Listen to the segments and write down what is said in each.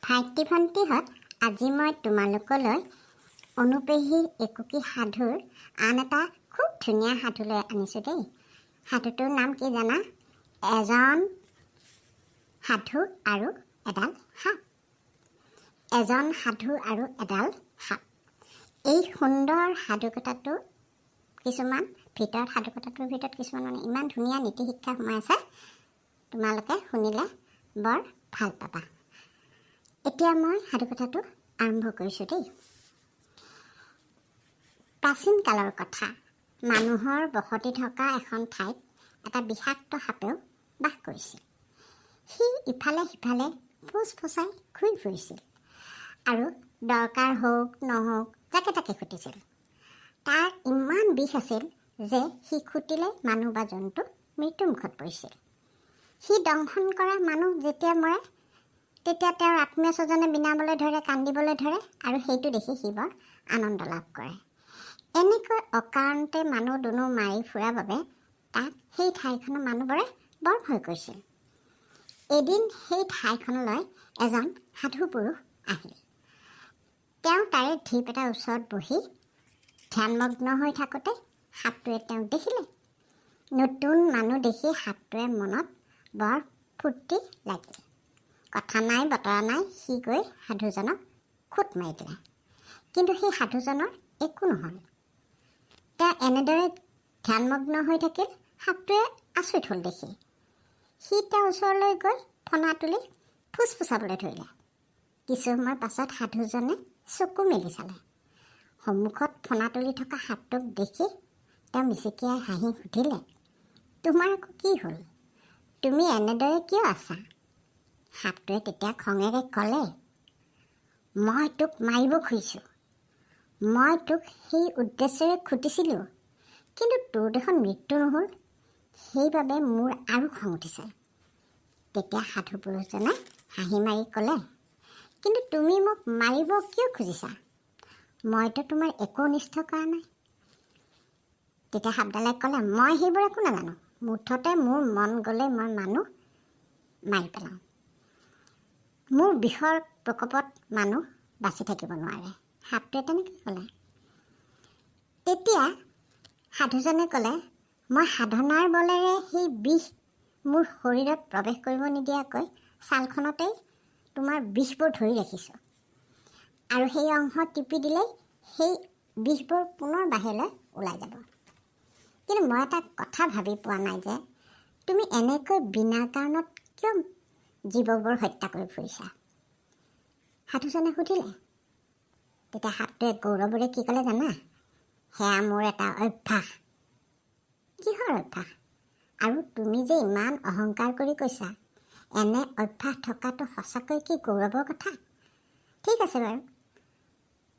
ভাইটি ভণ্টিহঁত, আজি মই তোমালোকলৈ অনুপেহীৰ একোকি সাধুৰ আন এটা খুব ধুনীয়া সাধুলৈ আনিছোঁ দেই। সাধুটোৰ নাম কি জানা? এজন সাধু আৰু এডাল সাপ। এজন সাধু আৰু এডাল সাপ। এই সুন্দৰ সাধুকথাটো কিছুমান সাধুকথাটোৰ ভিতৰত কিছুমান ইমান ধুনীয়া নীতি শিক্ষা সোমাই আছে, তোমালোকে শুনিলে বৰ ভাল পাবা। এতিয়া মই সাধুকথাটো আৰম্ভ কৰিছোঁ দেই। প্ৰাচীন কালৰ কথা, মানুহৰ বসতি থকা এখন ঠাইত এটা বিষাক্ত সাপেও বাস কৰিছিল। সি ইফালে সিফালে ফুচ ফুচাই ঘূৰি ফুৰিছিল আৰু দৰকাৰ হওক নহওক যাকে তাকে খুটিছিল। তাৰ ইমান বিষ আছিল যে সি খুটিলে মানুহ বা জন্তু মৃত্যুমুখত পৰিছিল। সি দংশন কৰা মানুহ যেতিয়া মৰে তেতিয়া তেওঁৰ আত্মীয় স্বজনে বিনাবলৈ ধৰে, কান্দিবলৈ ধৰে আৰু সেইটো দেখি সি বৰ আনন্দ লাভ কৰে। এনেকৈ অকাৰণতে মানুহ দুনুহ মাৰি ফুৰাৰ বাবে তাক সেই ঠাইখনৰ মানুহবোৰে বৰ ভয় কৰিছিল। এদিন সেই ঠাইখনলৈ এজন সাধু পুৰুষ আহিল। তেওঁ তাৰে ঢিপ এটাৰ ওচৰত বহি ধ্যানমগ্ন হৈ থাকোঁতে সাপটোৱে তেওঁক দেখিলে। নতুন মানুহ দেখি সাপটোৱে মনত বৰ ফূৰ্তি লাগিল। কথা নাই বতৰা নাই, সি গৈ সাধুজনক খুট মাৰি দিলে। কিন্তু সেই সাধুজনৰ একো নহ'ল। তেওঁ এনেদৰে ধ্যানমগ্ন হৈ থাকিল। সাপটোৱে আচৰিত হ'ল দেখি। সি তেওঁৰ ওচৰলৈ গৈ ফণা তুলি ফুচ ফুচাবলৈ ধৰিলে। কিছু সময় পাছত সাধুজনে চকু মেলি চালে। সন্মুখত ফণা তুলি থকা সাপটোক দেখি তেওঁ মিচিকিয়াই হাঁহি সুধিলে, তোমাৰ আকৌ কি হ'ল? তুমি এনেদৰে কিয় আছা? সাপটোৱে তেতিয়া খঙেৰে ক'লে, মই তোক মাৰিব খুজিছোঁ। মই তোক সেই উদ্দেশ্যেৰে খুটিছিলোঁ, কিন্তু তোৰ দেখোন মৃত্যু নহ'ল। সেইবাবে মোৰ আৰু খং উঠিছে। তেতিয়া সাধু পুৰুষজনে হাঁহি মাৰি ক'লে, কিন্তু তুমি মোক মাৰিব কিয় খুজিছা? মইতো তোমাৰ একো অনিষ্ট কৰা নাই। তেতিয়া সাপডালে ক'লে, মই সেইবোৰ একো নাজানো। মুঠতে মোৰ মন গ'লে মই মানুহ মাৰি পেলাওঁ। মোৰ বিষৰ প্ৰকোপত মানুহ বাচি থাকিব নোৱাৰে। সাপটোৱে তেনেকৈ ক'লে। তেতিয়া সাধুজনে ক'লে, মই সাধনাৰ বলেৰে সেই বিষ মোৰ শৰীৰত প্ৰৱেশ কৰিব নিদিয়াকৈ ছালখনতেই তোমাৰ বিষবোৰ ধৰি ৰাখিছোঁ, আৰু সেই অংশ টিপি দিলেই সেই বিষবোৰ পুনৰ বাহিৰলৈ ওলাই যাব। কিন্তু মই এটা কথা ভাবি পোৱা নাই যে তুমি এনেকৈ বিনা কাৰণত কিয় জীৱবোৰ হত্যা কৰি ফুৰিছা? সাধুজনে সুধিলে। তেতিয়া সাপটোৱে গৌৰৱেৰে কি ক'লে জানা? সেয়া মোৰ এটা অভ্যাস। কিহৰ অভ্যাস? আৰু তুমি যে ইমান অহংকাৰ কৰি কৈছা, এনে অভ্যাস থকাটো সঁচাকৈ কি গৌৰৱৰ কথা? ঠিক আছে বাৰু,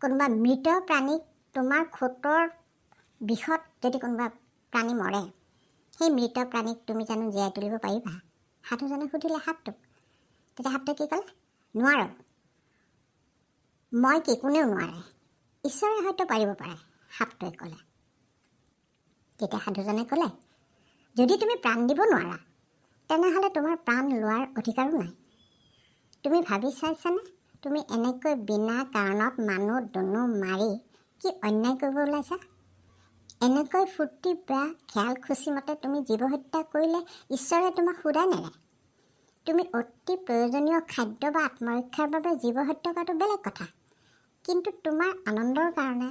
কোনোবা মৃত প্ৰাণীক তোমাৰ খুটৰ বিষত যদি কোনোবা প্ৰাণী মৰে, সেই মৃত প্ৰাণীক তুমি জানো জীয়াই তুলিব পাৰিবা? সাধুজনে সুধিলে সাপটোক। তেতিয়া সাপটোৱে কি ক'লে? নোৱাৰোঁ। মই কি, কোনেও নোৱাৰে। ঈশ্বৰে হয়তো পাৰিব পাৰে, সাপটোৱে ক'লে। তেতিয়া সাধুজনে ক'লে, যদি তুমি প্ৰাণ দিব নোৱাৰা, তেনেহ'লে তোমাৰ প্ৰাণ লোৱাৰ অধিকাৰো নাই। তুমি ভাবি চাইছানে তুমি এনেকৈ বিনা কাৰণত মানুহ দুনুহ মাৰি কি অন্যায় কৰিব ওলাইছা? এনেকৈ ফূৰ্তি বা খেয়াল খুচি মতে তুমি জীৱ হত্যা কৰিলে ঈশ্বৰে তোমাক শুদাই নেৰে। তুমি অতি প্ৰয়োজনীয় খাদ্য বা আত্মৰক্ষাৰ বাবে জীৱ হত্যা কৰাটো বেলেগ কথা, কিন্তু তোমাৰ আনন্দৰ কাৰণে,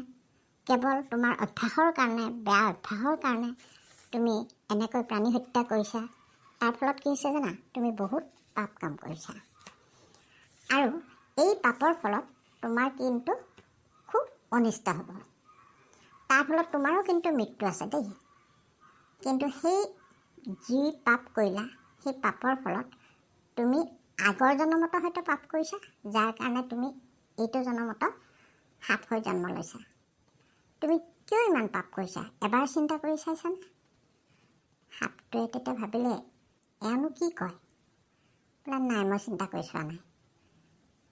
কেৱল তোমাৰ অভ্যাসৰ কাৰণে, বেয়া অভ্যাসৰ কাৰণে তুমি এনেকৈ প্ৰাণী হত্যা কৰিছা। তাৰ ফলত কি হৈছে জানা? তুমি বহুত পাপ কাম কৰিছা, আৰু এই পাপৰ ফলত তোমাৰ কিন্তু খুব অনিষ্ট হ'ব। তাৰ ফলত তোমাৰো কিন্তু মৃত্যু আছে দেই। কিন্তু সেই যি পাপ কৰিলা, সেই পাপৰ ফলত তুমি আগৰ জন্মতো হয়তো পাপ কৰিছা, যাৰ কাৰণে তুমি এইটো জন্মতো সাপ হৈ জন্ম লৈছা। তুমি কিয় ইমান পাপ কৰিছা এবাৰ চিন্তা কৰি চাইছানে? সাপটোৱে তেতিয়া ভাবিলে, এওঁনো কি কয়? বোলে নাই, মই চিন্তা কৰি চোৱা নাই।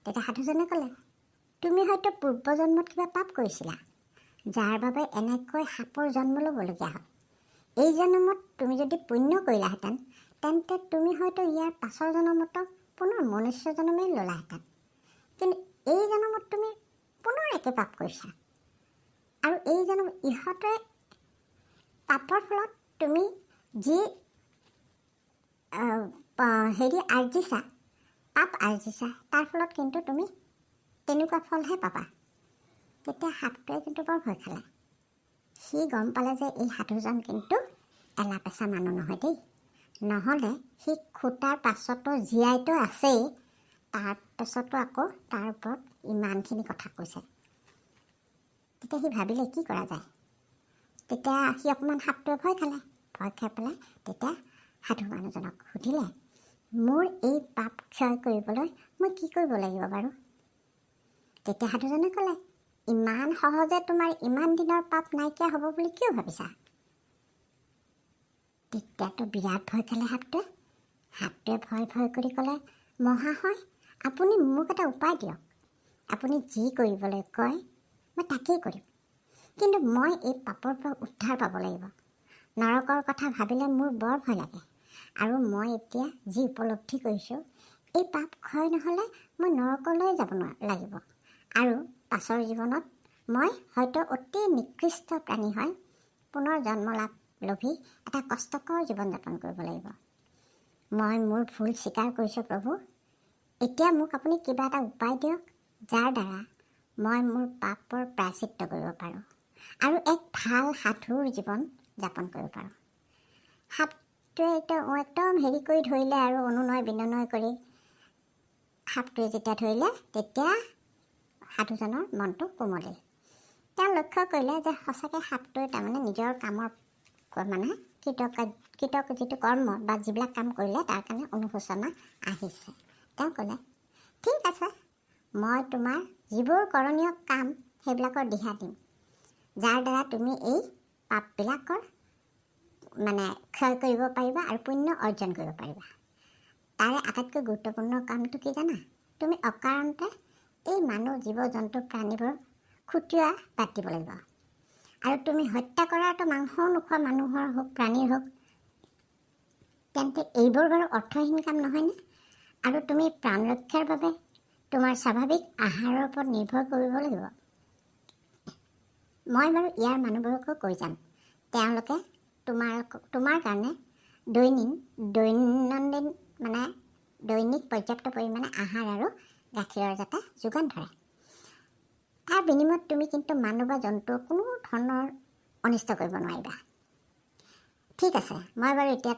তেতিয়া সাধুজনে ক'লে, তুমি হয়তো পূৰ্বজন্মত কিবা পাপ কৰিছিলা, যাৰ বাবে এনেকৈ সাপৰ জন্ম ল'বলগীয়া হ'ল। এই জন্মত তুমি যদি পুণ্য কৰিলাহেঁতেন, তেন্তে তুমি হয়তো ইয়াৰ পাছৰ জন্মতো পুনৰ মনুষ্য জন্মেই ল'লাহেঁতেন। একে পাপ কৰিছা। আৰু এই জানো ইহঁতে পাপৰ ফলত তুমি যি আৰ্জিছা, পাপ আৰ্জিছা, তাৰ ফলত কিন্তু তুমি তেনেকুৱা ফলহে পাবা। তেতিয়া সাপটোৱে কিন্তু বৰ ভয় খালে। সি গম পালে যে এই সাধুজন কিন্তু এলাপেচা মানুহ নহয় দেই। নহ'লে সি খুটাৰ পাছতো জীয়াইতো আছেই, তাৰপাছতো আকৌ তাৰ ওপৰত ইমানখিনি কথা কৈছে। তেতিয়া সি ভাবিলে কি কৰা যায়। তেতিয়া সি অকণমান সাপটোৱে ভয় খালে। ভয় খাই পেলাই তেতিয়া সাধু মানুহজনক সুধিলে, মোৰ এই পাপ ক্ষয় কৰিবলৈ মই কি কৰিব লাগিব বাৰু? তেতিয়া সাধুজনে ক'লে, ইমান সহজে তোমাৰ ইমান দিনৰ পাপ নাইকিয়া হ'ব বুলি কিয় ভাবিছা? তেতিয়াতো বিৰাট ভয় খালে সাপটোৱে। সাপটোৱে ভয় কৰি ক'লে, মহাশয়, আপুনি মোক এটা উপায় দিয়ক। আপুনি যি কৰিবলৈ কয় মই তাকেই কৰিম, কিন্তু মই এই পাপৰ পৰা উদ্ধাৰ পাব লাগিব। নৰকৰ কথা ভাবিলে মোৰ বৰ ভয় লাগে। আৰু মই এতিয়া যি উপলব্ধি কৰিছোঁ, এই পাপ ক্ষয় নহ'লে মই নৰকলৈ যাব লাগিব। আৰু পাছৰ জীৱনত মই হয়তো অতি নিকৃষ্ট প্ৰাণী হয় পুনৰ জন্ম লাভ লভি এটা কষ্টকৰ জীৱন যাপন কৰিব লাগিব। মই মোৰ ভুল স্বীকাৰ কৰিছোঁ প্ৰভু। এতিয়া মোক আপুনি কিবা এটা উপায় দিয়ক, যাৰ দ্বাৰা মই মোৰ পাপৰ প্ৰায়চিত্ত কৰিব পাৰোঁ আৰু এক ভাল সাধুৰ জীৱন যাপন কৰিব পাৰোঁ। সাপটোৱে একদম হেৰি কৰি ধৰিলে আৰু অনুনয় বিনয় কৰি সাপটোৱে যেতিয়া ধৰিলে, তেতিয়া সাধুজনৰ মনটো কোমলিল। তেওঁ লক্ষ্য কৰিলে যে সঁচাকৈ সাপটোৱে তাৰমানে নিজৰ কামৰ মানে কৃত যিটো কৰ্ম বা যিবিলাক কাম কৰিলে তাৰ কাৰণে অনুশোচনা আহিছে। তেওঁ ক'লে, ঠিক আছে, মই তোমাৰ যিবোৰ কৰণীয় কাম সেইবিলাকৰ দিহা দিম, যাৰ দ্বাৰা তুমি এই পাপবিলাকৰ মানে ক্ষয় কৰিব পাৰিবা আৰু পুণ্য অৰ্জন কৰিব পাৰিবা। তাৰে আটাইতকৈ গুৰুত্বপূৰ্ণ কামটো কি জানা? তুমি অকাৰণতে এই মানুহ জীৱ জন্তু প্ৰাণীবোৰ খুটিওৱা বাদ দিব লাগিব। আৰু তুমি হত্যা কৰাটো মাংসও নোখোৱা মানুহৰ হওক প্ৰাণীৰ হওক, তেন্তে এইবোৰ বাৰু অৰ্থহীন কাম নহয়নে? আৰু তুমি প্ৰাণ ৰক্ষাৰ বাবে তোমাৰ স্বাভাৱিক আহাৰৰ ওপৰত নিৰ্ভৰ কৰিব লাগিব। মই বাৰু ইয়াৰ মানুহবোৰকো কৈ যাম, তেওঁলোকে তোমাৰ কাৰণে দৈনিক পৰ্যাপ্ত পৰিমাণে আহাৰ আৰু গাখীৰৰ যাতে যোগান ধৰে। তাৰ বিনিময়ত তুমি কিন্তু মানুহ বা জন্তুৰ কোনো ধৰণৰ অনিষ্ট কৰিব নোৱাৰিবা। ঠিক আছে, মই বাৰু এতিয়া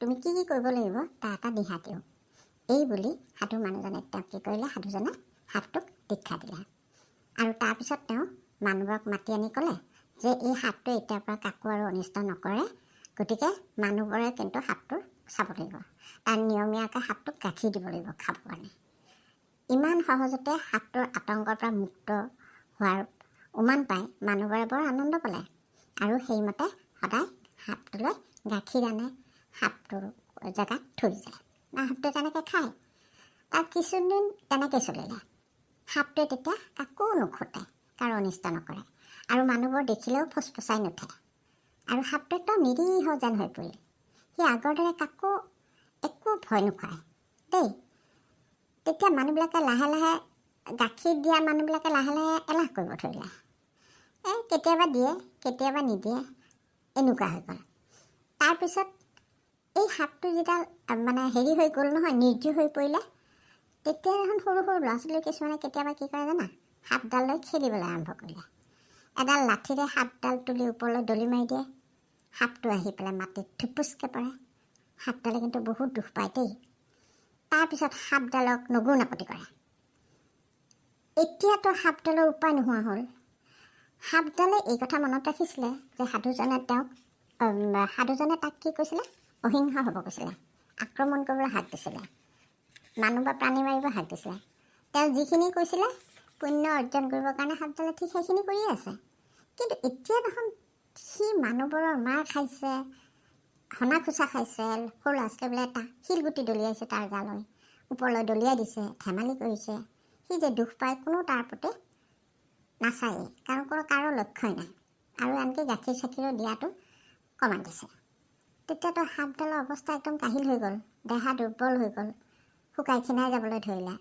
তুমি কি কৰিব লাগিব তাৰ এটা দিহা দিওঁ। এই বুলি সাধু মানুহজনে তেওঁক কি কৰিলে, সাধুজনে সাপটোক দীক্ষা দিলে। আৰু তাৰপিছত তেওঁ মানুহবোৰক মাতি আনি ক'লে যে এই সাপটোৱে এতিয়াৰ পৰা কাকো আৰু অনিষ্ট নকৰে, গতিকে মানুহবোৰে কিন্তু সাপটোৰ চাব লাগিব। তাৰ নিয়মীয়াকৈ সাপটোক গাখীৰ দিব লাগিব খাবৰ কাৰণে। ইমান সহজতে সাপটোৰ আতংকৰ পৰা মুক্ত হোৱাৰ উমান পাই মানুহবোৰে বৰ আনন্দ পালে আৰু সেইমতে সদায় সাপটোলৈ গাখীৰ আনে, সাপটোৰ জেগাত থৈ যায়। সাপটোৱে তেনেকৈ খায়। তাৰ কিছুদিন তেনেকৈ চলিলে। সাপটোৱে তেতিয়া কাকো নুখুটে, কাৰো অনিষ্ট নকৰে আৰু মানুহবোৰ দেখিলেও ফচফচাই নুঠে। আৰু সাপটো একদম নিৰীহ যেন হৈ পৰিল। সি আগৰ দৰে কাকো একো ভয় নোখুৱায় দেই। তেতিয়া মানুহবিলাকে লাহে লাহে গাখীৰ দিয়া মানুহবিলাকে লাহে লাহে এলাহ কৰিব ধৰিলে। কেতিয়াবা দিয়ে কেতিয়াবা নিদিয়ে, এনেকুৱা হৈ গ'ল। তাৰপিছত এই সাপটো যেতিয়া মানে হেৰি হৈ গ'ল নহয়, নিৰ্জীৱ হৈ পৰিলে, তেতিয়া এখন সৰু সৰু ল'ৰা ছোৱালী কিছুমানে কেতিয়াবা কি কৰে জানা, সাপডাল লৈ খেলিবলৈ আৰম্ভ কৰিলে। এডাল লাঠিৰে সাপডাল তুলি ওপৰলৈ দলি মাৰি দিয়ে। সাপটো আহি পেলাই মাটিত থুপুচকৈ পৰে। সাপডালে কিন্তু বহুত দুখ পায় দেই। তাৰপিছত সাপডালক নগুৰ নাপতি কৰে। এতিয়াতো সাপডালৰ উপায় নোহোৱা হ'ল। সাপডালে এই কথা মনত ৰাখিছিলে যে সাধুজনে তাক কি কৈছিলে, অহিংসা হ'ব কৈছিলে, আক্ৰমণ কৰিবলৈ হাক দিছিলে, মানুহ বা প্ৰাণী মাৰিব হাক দিছিলে। তেওঁ যিখিনি কৈছিলে পুণ্য অৰ্জন কৰিবৰ কাৰণে সাপডালে ঠিক সেইখিনি কৰিয়ে আছে। কিন্তু এতিয়া দেখোন সি মানুহবোৰৰ মাৰ খাইছে, হনা খোচা খাইছে, সৰু ল'ৰা ছোৱালীবোৰে এটা শিলগুটি দলিয়াইছে তাৰ গালৈ, ওপৰলৈ দলিয়াই দিছে, ধেমালি কৰিছে। সি যে দুখ পায় কোনো তাৰ প্ৰতি নাচায়েই, কাৰো লক্ষ্যই নাই। আৰু আনকি গাখীৰ চাখীৰো দিয়াটো কমাই দিছে। তেতিয়াতো সাপডালৰ অৱস্থা একদম কাহিল হৈ গ'ল, দেহা দুৰ্বল হৈ গ'ল, শুকাই ক্ষীণাই যাবলৈ ধৰিলে।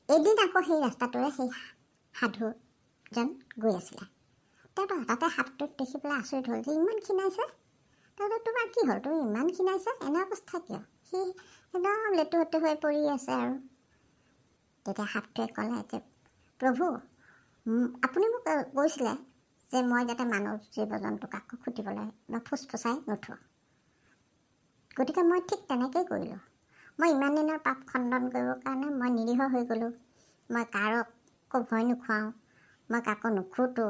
এদিন আকৌ সেই ৰাস্তাটোৰে সেই সাধুজন গৈ আছিলে। তেওঁ হঠাতে সাপটোত দেখি পেলাই আচৰিত হ'ল যে ইমান ক্ষীণাইছে। তাৰপিছত তোমাৰ কি হ'ল, তুমি ইমান ক্ষীণাইছে, এনে অৱস্থা কিয়? সি একদম লেটুহটু হৈ পৰি আছে আৰু। তেতিয়া সাপটোৱে ক'লে যে প্ৰভু, আপুনি মোক কৈছিলে যে মই যাতে মানৱ জীৱ জন্তুক আকৌ খুটিবলৈ বা ফুচফুচাই নুঠোঁ, গতিকে মই ঠিক তেনেকেই কৰিলোঁ। মই ইমান দিনৰ পাপ খণ্ডন কৰিবৰ কাৰণে মই নিৰীহ হৈ গ'লোঁ। মই কাকো ভয় নোখুৱাওঁ, মই কাকো নুখুটো।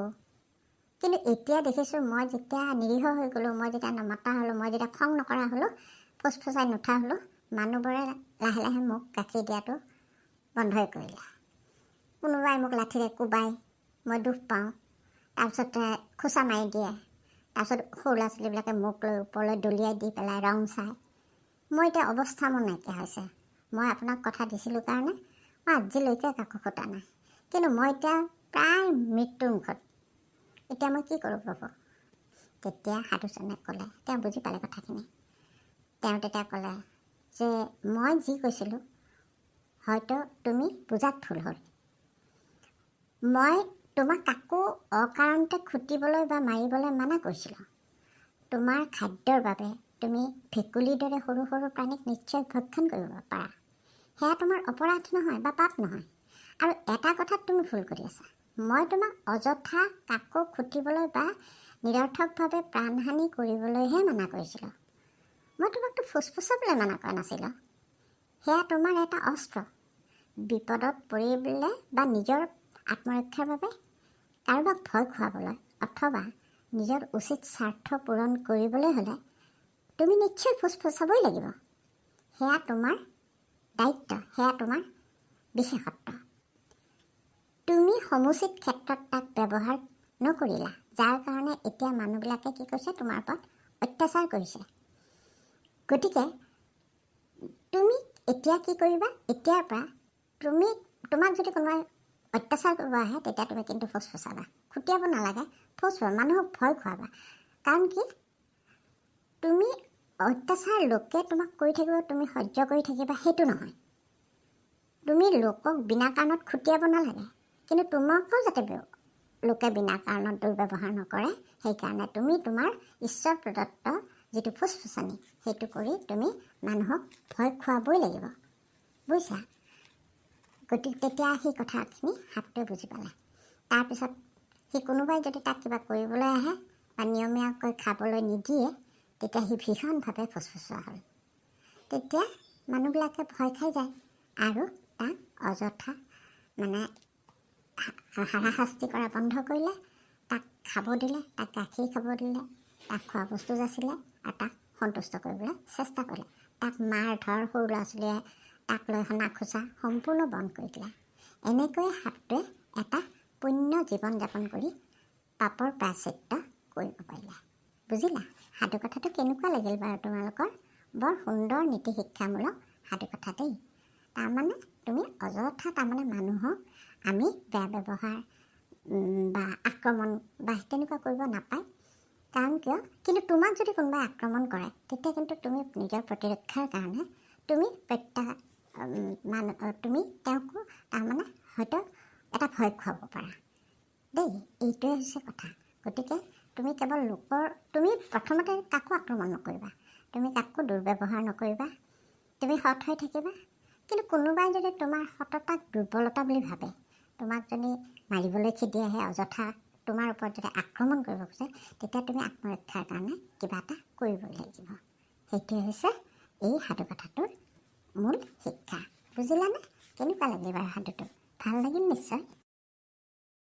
কিন্তু এতিয়া দেখিছোঁ মই যেতিয়া নিৰীহ হৈ গ'লোঁ, মই যেতিয়া নমতা হ'লোঁ, মই যেতিয়া খং নকৰা হ'লোঁ, ফুচফুচাই নুঠা হ'লোঁ, মানুহবোৰে লাহে লাহে মোক গাখীৰ দিয়াটো বন্ধই কৰিলে। কোনোবাই মোক লাঠিৰে কোবাই, মই দুখ পাওঁ, তাৰপিছতে খোচা মাৰি দিয়ে, তাৰপিছত সৰু ল'ৰা ছোৱালীবিলাকে মোক লৈ ওপৰলৈ দলিয়াই দি পেলাই ৰং চায়। মই এতিয়া অৱস্থা মোৰ নাইকিয়া হৈছে। মই আপোনাক কথা দিছিলোঁ কাৰণে মই আজিলৈকে কাকো খুটা নাই, কিন্তু মই এতিয়া প্ৰায় মৃত্যুৰ মুখত। এতিয়া মই কি কৰোঁ প্ৰভু? তেতিয়া সাধুজনে ক'লে, তেওঁ বুজি পালে কথাখিনি। তেওঁ তেতিয়া ক'লে যে মই যি কৈছিলোঁ হয়তো তুমি বুজাত ভুল হ'ল। মই তোমাক কাকো অকাৰণতে খুটিবলৈ বা মাৰিবলৈ মানা কৰিছিলোঁ। তোমাৰ খাদ্যৰ বাবে তুমি ভেকুলীৰ দৰে সৰু সৰু প্ৰাণীক নিশ্চয় ভক্ষণ কৰিব পাৰা। সেয়া তোমাৰ অপৰাধ নহয় বা পাপ নহয়। আৰু এটা কথাত তুমি ভুল কৰি আছা, মই তোমাক অযথা কাকো খুটিবলৈ বা নিৰৰ্থকভাৱে প্ৰাণহানি কৰিবলৈহে মানা কৰিছিলোঁ। মই তোমাকতো ফুচফুচাবলৈ মানা কৰা নাছিলোঁ। সেয়া তোমাৰ এটা অস্ত্ৰ। বিপদত পৰিবলৈ বা নিজৰ আত্মৰক্ষাৰ বাবে কাৰোবাক ভয় খুৱাবলৈ অথবা নিজৰ উচিত স্বাৰ্থ পূৰণ কৰিবলৈ হ'লে তুমি নিশ্চয় ফুচফুচাবই লাগিব। সেয়া তোমাৰ দায়িত্ব, সেয়া তোমাৰ বিশেষত্ব। তুমি সমুচিত ক্ষেত্ৰত তাক ব্যৱহাৰ নকৰিলা, যাৰ কাৰণে এতিয়া মানুহবিলাকে কি কৈছে, তোমাৰ ওপৰত অত্যাচাৰ কৰিছে। গতিকে তুমি এতিয়া কি কৰিবা, এতিয়াৰ পৰা তোমাক যদি কোনোবাই অত্যাচাৰ কৰিব আহে তেতিয়া তুমি কিন্তু ফুচফুচাবা, খুটিয়াব নালাগে, ফুচফুচাবা, মানুহক ভয় খুৱাবা। কাৰণ কি, তুমি অত্যাচাৰ লোকে তোমাক কৰি থাকিব, তুমি সহ্য কৰি থাকিবা, সেইটো নহয়। তুমি লোকক বিনা কাৰণত খুটিয়াব নালাগে, কিন্তু তোমাকো যাতে লোকে বিনা কাৰণত দুৰ্ব্যৱহাৰ নকৰে, সেইকাৰণে তুমি তোমাৰ ঈশ্বৰ প্ৰদত্ত যিটো ফুচফুচনি সেইটো কৰি তুমি মানুহক ভয় খুৱাবই লাগিব, বুজিছা? গতিকে তেতিয়া সেই কথাখিনি সাপটোৱে বুজি পালে। তাৰপিছত সি কোনোবাই যদি তাক কিবা কৰিবলৈ আহে বা নিয়মীয়াকৈ খাবলৈ নিদিয়ে, তেতিয়া সি ভীষণভাৱে ফুচফুচোৱা হ'ল। তেতিয়া মানুহবিলাকে ভয় খাই যায় আৰু তাক অযথা হাৰাশাস্তি কৰা বন্ধ কৰিলে, তাক খাব দিলে, তাক গাখীৰ খাব দিলে, তাক খোৱা বস্তু যাচিলে আৰু তাক সন্তুষ্ট কৰিবলৈ চেষ্টা কৰিলে। তাক মাৰ ধৰ, সৰু ল'ৰা ছোৱালীয়ে তাক লৈ সনা খোচা সম্পূৰ্ণ বন্ধ কৰি দিলে। এনেকৈয়ে সাপটোৱে এটা পুণ্য জীৱন যাপন কৰি পাপৰ প্ৰায়শ্চিত্ত কৰিব পাৰিলে। বুজিলা? সাধু কথাটো কেনেকুৱা লাগিল বাৰু তোমালোকৰ? বৰ সুন্দৰ নীতি শিক্ষামূলক সাধু কথা দেই। তাৰমানে তুমি অযথা মানুহক আমি বেয়া ব্যৱহাৰ বা আক্ৰমণ বা তেনেকুৱা কৰিব নাপায়। কাৰণ কিয়, কিন্তু তোমাক যদি কোনোবাই আক্ৰমণ কৰে তেতিয়া কিন্তু তুমি নিজৰ প্ৰতিৰক্ষাৰ কাৰণে তুমি তুমি তেওঁকো হয়তো এটা ভয় খুৱাব পাৰা দেই। এইটোৱে হৈছে কথা। গতিকে তুমি কেৱল তুমি প্ৰথমতে কাকো আক্ৰমণ নকৰিবা, তুমি কাকো দুৰ্ব্যৱহাৰ নকৰিবা, তুমি সৎ হৈ থাকিবা। কিন্তু কোনোবাই যদি তোমাৰ সততাক দুৰ্বলতা বুলি ভাবে, তোমাক যদি মাৰিবলৈ খেদি আহে, অযথা তোমাৰ ওপৰত যদি আক্ৰমণ কৰিব খোজে, তেতিয়া তুমি আত্মৰক্ষাৰ কাৰণে কিবা এটা কৰিবই লাগিব। সেইটোৱে হৈছে এই সাধু কথাটোৰ মূল শিক্ষা। বুজিলানে? কেনেকুৱা লাগিল বাৰু সাধুটো? ভাল লাগিল নিশ্চয়।